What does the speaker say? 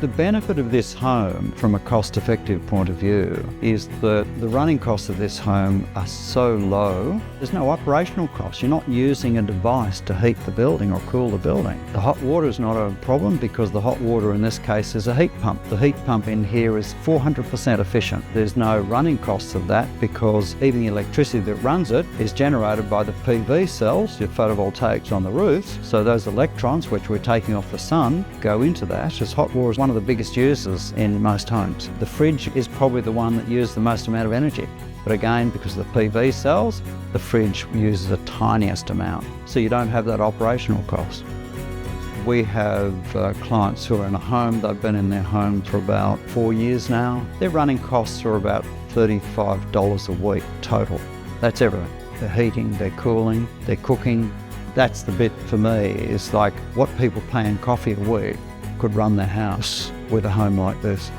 The benefit of this home from a cost-effective point of view is that the running costs of this home are so low, there's no operational cost. You're not using a device to heat the building or cool the building. The hot water is not a problem because the hot water in this case is a heat pump. The heat pump in here is 400% efficient. There's no running costs of that because even the electricity that runs it is generated by the PV cells, your photovoltaics on the roofs. So those electrons, which we're taking off the sun, go into that, as hot water is one of the biggest users in most homes. The fridge is probably the one that uses the most amount of energy. But again, because of the PV cells, the fridge uses the tiniest amount. So you don't have that operational cost. We have clients who are in a home, they've been in their home for about 4 years now. Their running costs are about $35 a week total. That's everything. They're heating, they're cooling, they're cooking. That's the bit for me, is like what people pay in coffee a week could run their house with a home like this.